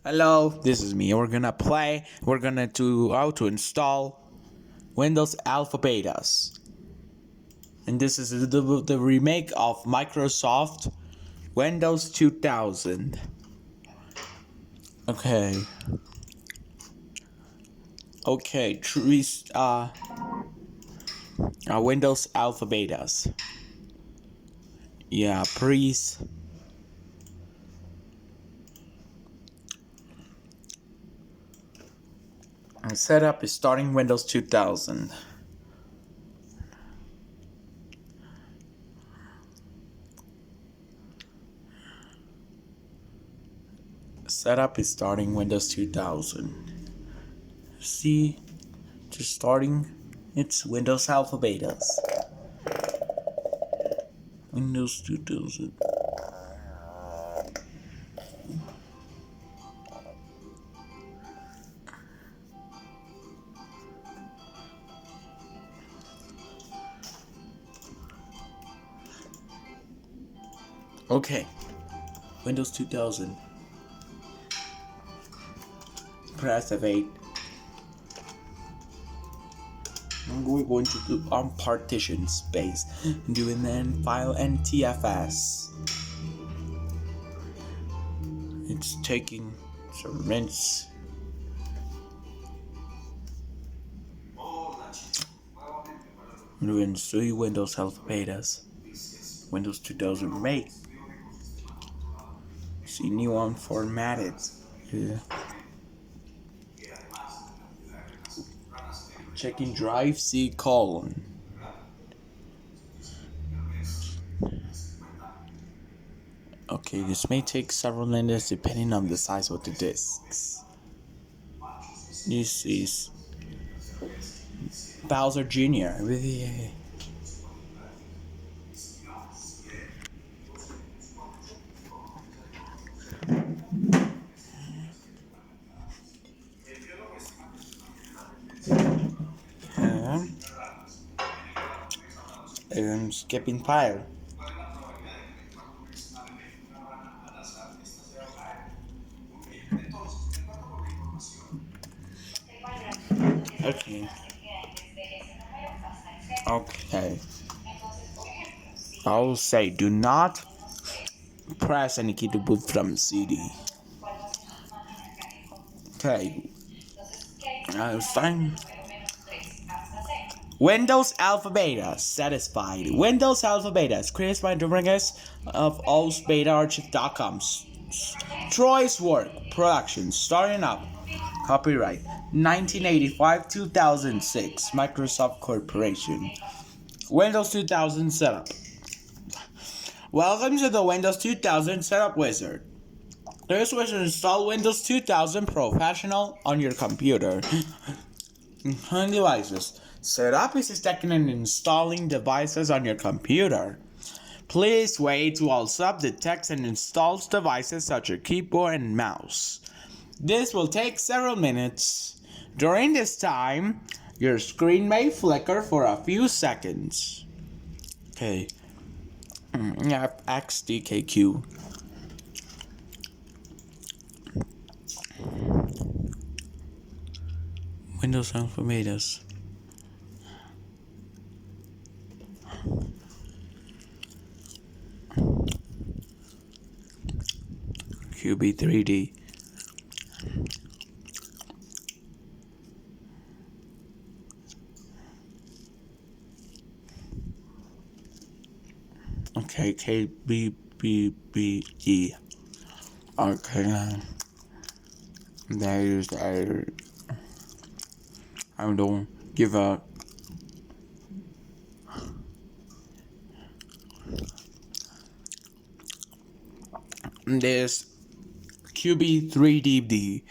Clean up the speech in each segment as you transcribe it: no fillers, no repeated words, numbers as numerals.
Hello, this is me. We're gonna do how to install Windows AlphaBetas. And this is the remake of Microsoft Windows 2000. Okay. Okay, Windows AlphaBetas. Yeah, please. Setup is starting Windows 2000. Setup is starting Windows 2000. See, just starting. It's Windows AlphaBetas. Windows 2000. Okay, Windows 2000. Press F8. We're going to do on partition space. Doing then file NTFS. It's taking some minutes. Doing see Windows AlphaBetas. Windows 2000 make. See new one formatted. Yeah. Checking drive C colon. Okay, this may take several minutes depending on the size of the disks. This is Bowser Jr. I'm skipping file. Okay. Okay. I'll say do not press any key to boot from CD. Okay. Fine. Windows AlphaBeta satisfied. Windows AlphaBeta created by directors of AlphaBetaArchive.com. Troy's work production starting up. Copyright 1985-2006 Microsoft Corporation. Windows 2000 setup. Welcome to the Windows 2000 setup wizard. This was to install Windows 2000 Professional on your computer and devices. Setup is checking and installing devices on your computer. Please wait while Sub detects and installs devices such as keyboard and mouse. This will take several minutes. During this time, your screen may flicker for a few seconds. Okay. XDKQ. Windows AlphaBetas. QB3D. Okay, KBBBG. Okay, there's I don't give a this QB3DB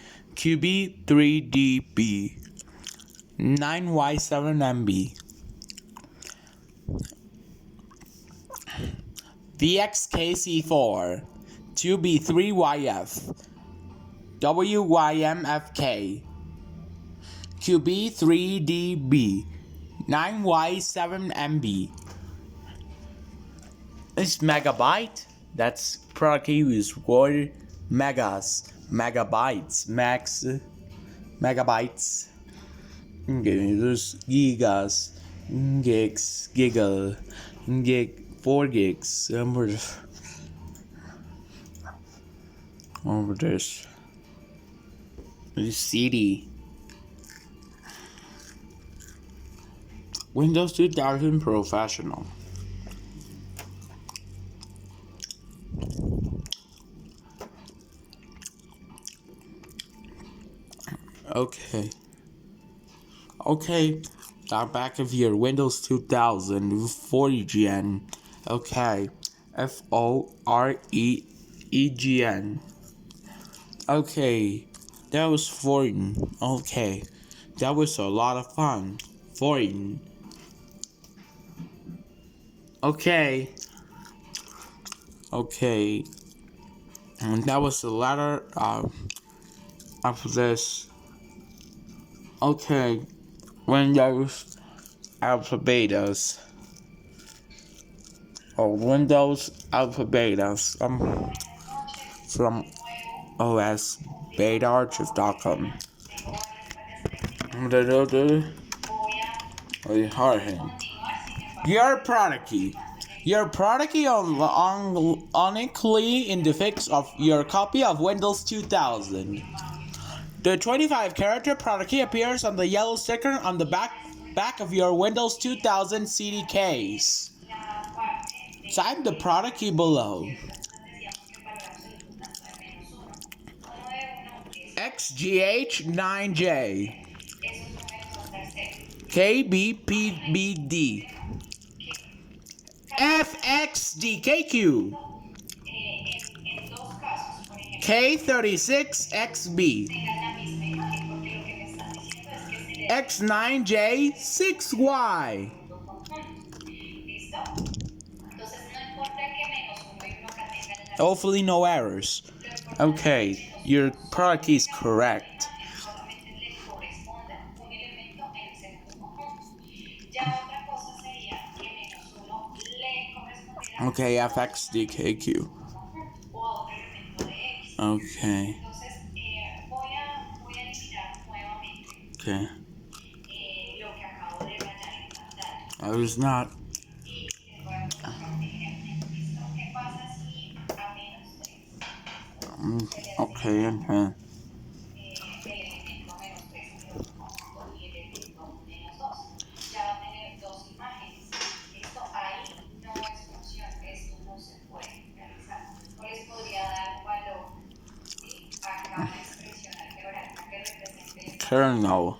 9Y7MB VXKC4 2B3YF WYMFK QB3DB 9Y7MB. It's megabyte. That's product key is word megas. megabytes, megabytes. Okay, there's gigas, gigs, giga, gig, 4 gigs. Over this. CD. Windows 2000 Professional. Okay, now back of your Windows 2000 40 gen. Okay, FOREEGN. Okay, that was foreign. Okay, that was a lot of fun. Foreign. Okay, and that was the letter of this. Okay, Windows AlphaBetas. Windows AlphaBetas. From osbetaarchive.com. Your product key unequally in the fix of your copy of Windows 2000. The 25 character product key appears on the yellow sticker on the back of your Windows 2000 CD case. Type the product key below. XGH9J KBPBD FXDKQ K36XB X9J6Y. Hopefully no errors. Okay, your product key is correct. Okay, FXDKQ. Okay. Okay. I was not. Okay. Kernel.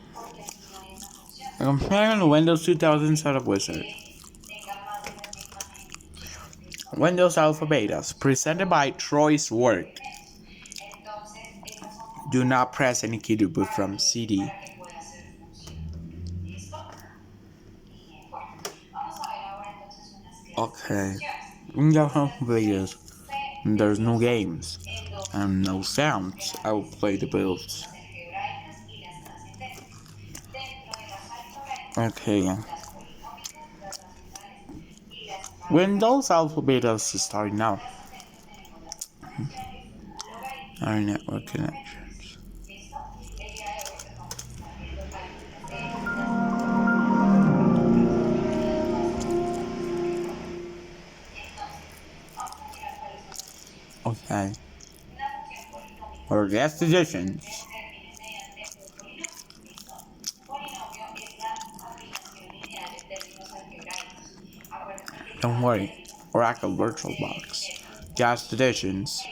Comparing the Windows 2000 setup wizard. Windows AlphaBetas, presented by Troy's Work. Do not press any key to boot from CD. Okay. Windows AlphaBetas. There's no games and no sounds. I will play the builds. Okay. Windows AlphaBetas is starting now. Our network connections. Okay. Or guest editions. Don't worry, Oracle VirtualBox. Guest editions.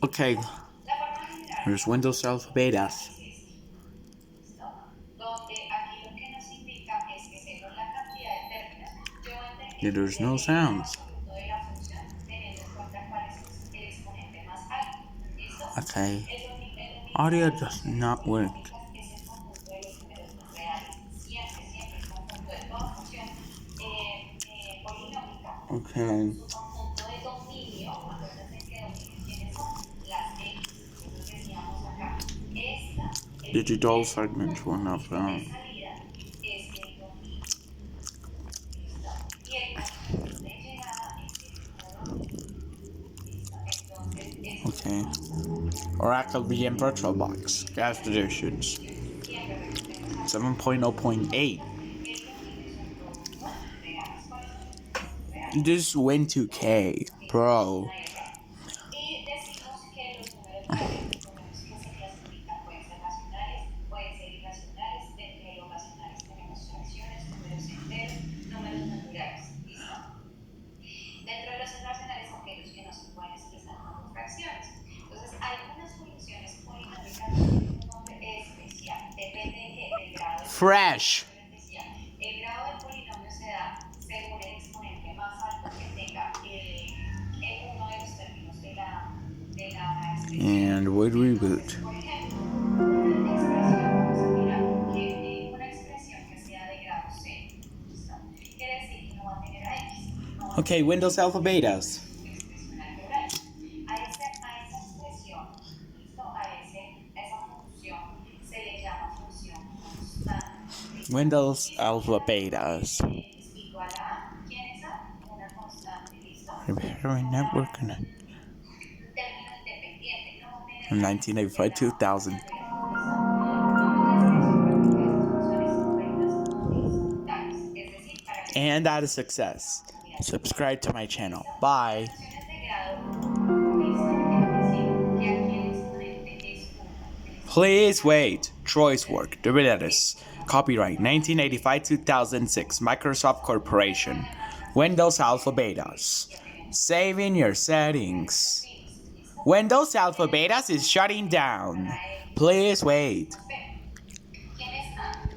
Okay, here's Windows AlphaBetas. Yeah, there's no sounds. Okay, audio does not work. Okay. Digital segment one of them. Okay. Oracle VM VirtualBox. Gas editions. 7.0.8. This Win 2K Pro. Fresh. And would reboot. Okay, Windows AlphaBetas. Windows AlphaBetas. Repairing network connection. From 1985 2000. And that is success. Subscribe to my channel. Bye. Please wait. Troy's work. VirtualBox. Copyright 1985-2006. Microsoft Corporation. Windows AlphaBetas. Saving your settings. Windows AlphaBetas is shutting down. Please wait.